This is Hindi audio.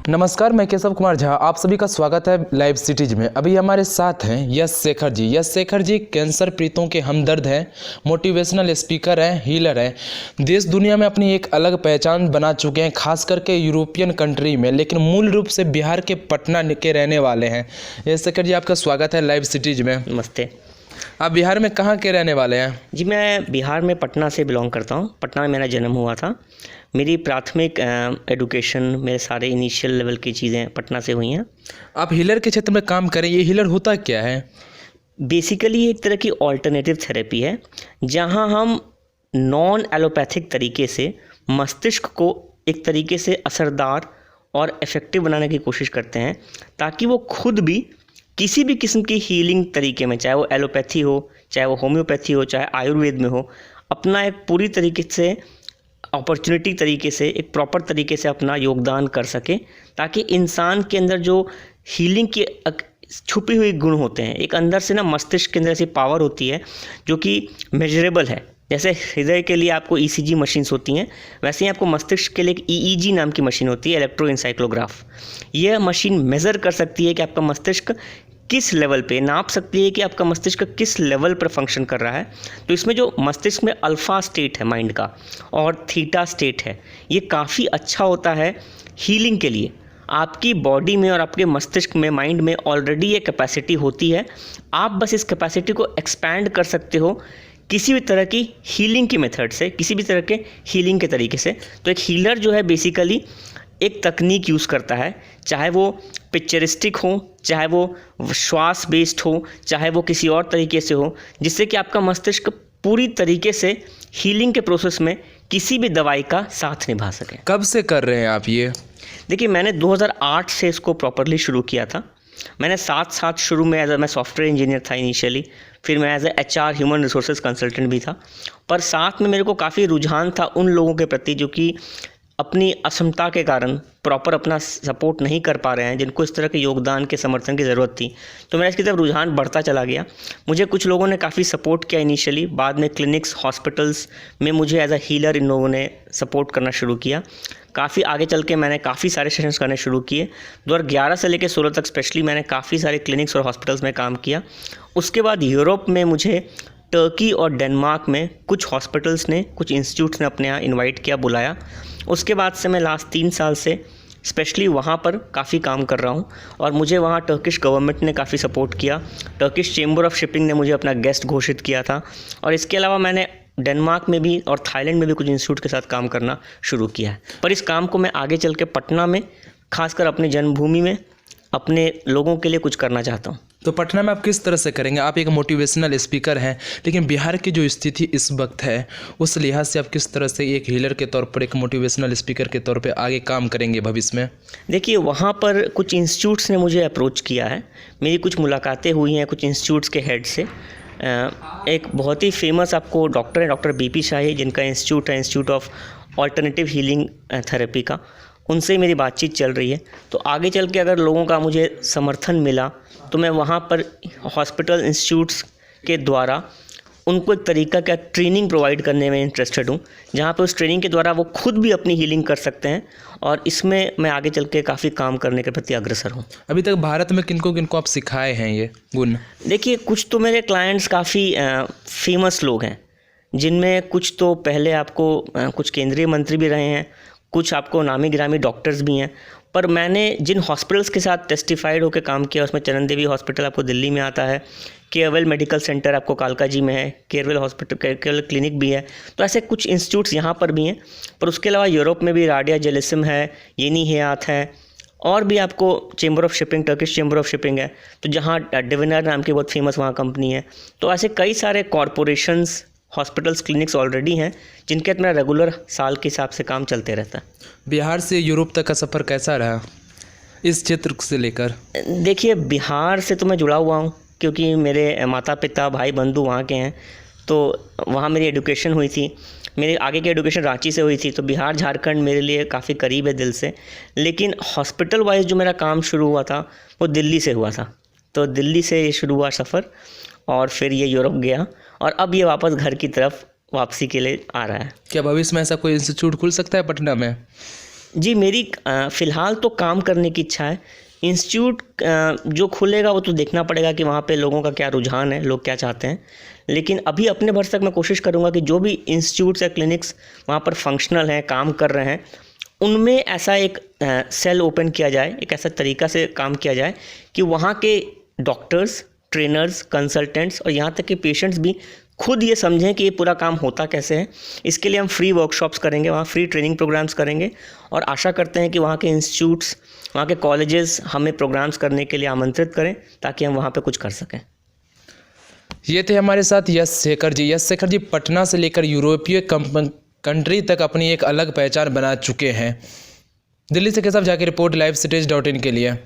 नमस्कार, मैं केशव कुमार झा। आप सभी का स्वागत है लाइव सिटीज में। अभी हमारे साथ हैं यश शेखर जी। यश शेखर जी कैंसर पीड़ितों के हमदर्द हैं, मोटिवेशनल स्पीकर हैं, हीलर हैं। देश दुनिया में अपनी एक अलग पहचान बना चुके हैं, खास करके यूरोपियन कंट्री में, लेकिन मूल रूप से बिहार के पटना के रहने वाले हैं। यश शेखर जी, आपका स्वागत है लाइव सिटीज में। नमस्ते। आप बिहार में कहाँ के रहने वाले हैं? जी, मैं बिहार में पटना से बिलोंग करता हूँ। पटना में मेरा जन्म हुआ था। मेरी प्राथमिक एजुकेशन, मेरे सारे इनिशियल लेवल की चीज़ें पटना से हुई हैं। आप हीलर के क्षेत्र में काम करें, ये हीलर होता क्या है? बेसिकली एक तरह की ऑल्टरनेटिव थेरेपी है, जहाँ हम नॉन एलोपैथिक तरीके से मस्तिष्क को एक तरीके से असरदार और इफ़ेक्टिव बनाने की कोशिश करते हैं, ताकि वो खुद भी किसी भी किस्म की हीलिंग तरीके में, चाहे वो एलोपैथी हो, चाहे वो होम्योपैथी हो, चाहे आयुर्वेद में हो, अपना एक पूरी तरीके से अपॉर्चुनिटी तरीके से, एक प्रॉपर तरीके से अपना योगदान कर सके, ताकि इंसान के अंदर जो हीलिंग की छुपी हुई गुण होते हैं, एक अंदर से ना मस्तिष्क के अंदर ऐसी पावर होती है जो कि मेजरेबल है। जैसे हृदय के लिए आपको ईसीजी मशीन्स होती हैं, वैसे ही आपको मस्तिष्क के लिए एक ईईजी नाम की मशीन होती है, इलेक्ट्रोएन्सेफेलोग्राफ। यह मशीन मेज़र कर सकती है कि आपका मस्तिष्क किस लेवल पे, नाप सकती है कि आपका मस्तिष्क किस लेवल पर फंक्शन कर रहा है। तो इसमें जो मस्तिष्क में अल्फ़ा स्टेट है माइंड का और थीटा स्टेट है, ये काफ़ी अच्छा होता है हीलिंग के लिए। आपकी बॉडी में और आपके मस्तिष्क में, माइंड में ऑलरेडी ये कैपेसिटी होती है। आप बस इस कैपेसिटी को एक्सपैंड कर सकते हो किसी भी तरह की हीलिंग की मेथड से, किसी भी तरह के हीलिंग के तरीके से। तो एक हीलर जो है बेसिकली एक तकनीक यूज़ करता है, चाहे वो पिक्चरिस्टिक हो, चाहे वो श्वास बेस्ड हो, चाहे वो किसी और तरीके से हो, जिससे कि आपका मस्तिष्क पूरी तरीके से हीलिंग के प्रोसेस में किसी भी दवाई का साथ निभा सके। कब से कर रहे हैं आप ये? देखिए, मैंने 2008 से इसको प्रॉपरली शुरू किया था। मैंने साथ शुरू में मैं सॉफ्टवेयर इंजीनियर था इनिशियली, फिर मैं as a HR human resources consultant भी था। पर साथ में मेरे को काफ़ी रुझान था उन लोगों के प्रति जो कि अपनी असमता के कारण प्रॉपर अपना सपोर्ट नहीं कर पा रहे हैं, जिनको इस तरह के योगदान के समर्थन की ज़रूरत थी। तो मेरा इसकी तरफ रुझान बढ़ता चला गया। मुझे कुछ लोगों ने काफ़ी सपोर्ट किया इनिशियली, बाद में क्लिनिक्स, हॉस्पिटल्स में मुझे एज अ हीलर इन लोगों ने सपोर्ट करना शुरू किया। काफ़ी आगे चल के मैंने काफ़ी सारे सेशंस करने शुरू किए। 2011 से लेकर 16 तक स्पेशली मैंने काफ़ी सारे क्लिनिक्स और हॉस्पिटल्स में काम किया। उसके बाद यूरोप में मुझे टर्की और डेनमार्क में कुछ हॉस्पिटल्स ने, कुछ इंस्टीट्यूट्स ने अपने यहाँ इनवाइट किया, बुलाया। उसके बाद से मैं लास्ट 3 साल से स्पेशली वहाँ पर काफ़ी काम कर रहा हूँ और मुझे वहाँ टर्किश गवर्नमेंट ने काफ़ी सपोर्ट किया। टर्किश चेंबर ऑफ शिपिंग ने मुझे अपना गेस्ट घोषित किया था और इसके अलावा मैंने डेनमार्क में भी और थाईलैंड में भी कुछ इंस्टीट्यूट के साथ काम करना शुरू किया है। पर इस काम को मैं आगे चल के पटना में, खासकर अपनी जन्मभूमि में, अपने लोगों के लिए कुछ करना चाहता हूँ। तो पटना में आप किस तरह से करेंगे? आप एक मोटिवेशनल स्पीकर हैं, लेकिन बिहार की जो स्थिति इस वक्त है, उस लिहाज से आप किस तरह से एक हीलर के तौर पर, एक मोटिवेशनल स्पीकर के तौर पे आगे काम करेंगे भविष्य में? देखिए, वहाँ पर कुछ इंस्टीट्यूट्स ने मुझे अप्रोच किया है, मेरी कुछ मुलाकातें हुई हैं कुछ इंस्टीट्यूट्स के हेड से। एक बहुत ही फेमस आपको डॉक्टर है, डॉक्टर BP शाही, जिनका इंस्टीट्यूट है institute of alternative healing therapy का, उनसे मेरी बातचीत चल रही है। तो आगे चल के अगर लोगों का मुझे समर्थन मिला तो मैं वहाँ पर हॉस्पिटल, इंस्टीट्यूट्स के द्वारा उनको एक तरीका का ट्रेनिंग प्रोवाइड करने में इंटरेस्टेड हूँ, जहाँ पर उस ट्रेनिंग के द्वारा वो खुद भी अपनी हीलिंग कर सकते हैं, और इसमें मैं आगे चल के काफ़ी काम करने के प्रति अग्रसर हूँ। अभी तक भारत में किनको किनको आप सिखाए हैं ये गुण? देखिए, कुछ तो मेरे क्लाइंट्स काफ़ी फेमस लोग हैं, जिनमें कुछ तो पहले आपको कुछ केंद्रीय मंत्री भी रहे हैं, कुछ आपको नामी गिरामी डॉक्टर्स भी हैं। पर मैंने जिन हॉस्पिटल्स के साथ टेस्टिफाइड होकर काम किया, उसमें चरण देवी हॉस्पिटल आपको दिल्ली में आता है, केयरवेल मेडिकल सेंटर आपको कालका जी में है, केयरवेल हॉस्पिटल, केयरवेल क्लिनिक भी है। तो ऐसे कुछ इंस्टीट्यूट्स यहाँ पर भी हैं। पर उसके अलावा यूरोप में भी राडिया जेलिसिम है, येनी हेयात है, और भी आपको chamber of shipping, Turkish chamber of shipping है, तो जहाँ डिविनर नाम की बहुत फेमस वहाँ कंपनी है। तो ऐसे कई सारे कॉरपोरेशंस, हॉस्पिटल्स, क्लिनिक्स ऑलरेडी हैं, जिनके मेरा रेगुलर साल के हिसाब से काम चलते रहता है। बिहार से यूरोप तक का सफ़र कैसा रहा इस क्षेत्र से लेकर? देखिए, बिहार से तो मैं जुड़ा हुआ हूँ, क्योंकि मेरे माता पिता, भाई बंधु वहाँ के हैं, तो वहाँ मेरी एजुकेशन हुई थी। मेरी आगे की एजुकेशन रांची से हुई थी, तो बिहार झारखंड मेरे लिए काफ़ी करीब है दिल से। लेकिन हॉस्पिटल वाइज जो मेरा काम शुरू हुआ था वो दिल्ली से हुआ था। तो दिल्ली से ये शुरू हुआ सफ़र, और फिर ये यूरोप गया, और अब ये वापस घर की तरफ वापसी के लिए आ रहा है। क्या भविष्य में ऐसा कोई इंस्टीट्यूट खुल सकता है पटना में? जी मेरी फ़िलहाल तो काम करने की इच्छा है। इंस्टीट्यूट जो खुलेगा वो तो देखना पड़ेगा कि वहाँ पे लोगों का क्या रुझान है, लोग क्या चाहते हैं। लेकिन अभी अपने भर तक मैं कोशिश करूँगा कि जो भी इंस्टीट्यूट्स या क्लिनिक्स वहाँ पर फंक्शनल हैं, काम कर रहे हैं, उनमें ऐसा एक सेल ओपन किया जाए, एक ऐसा तरीका से काम किया जाए कि वहाँ के डॉक्टर्स, ट्रेनर्स, कंसल्टेंट्स और यहाँ तक कि पेशेंट्स भी खुद ये समझें कि ये पूरा काम होता कैसे है। इसके लिए हम फ्री वर्कशॉप्स करेंगे, वहाँ फ्री ट्रेनिंग प्रोग्राम्स करेंगे और आशा करते हैं कि वहाँ के इंस्टीट्यूट्स, वहाँ के कॉलेजेस हमें प्रोग्राम्स करने के लिए आमंत्रित करें ताकि हम वहाँ पे कुछ कर सकें। ये थे हमारे साथ यश शेखर जी। यश शेखर जी पटना से लेकर यूरोपीय कंट्री तक अपनी एक अलग पहचान बना चुके हैं। दिल्ली से केशव झा की रिपोर्ट, LiveCities.in के लिए।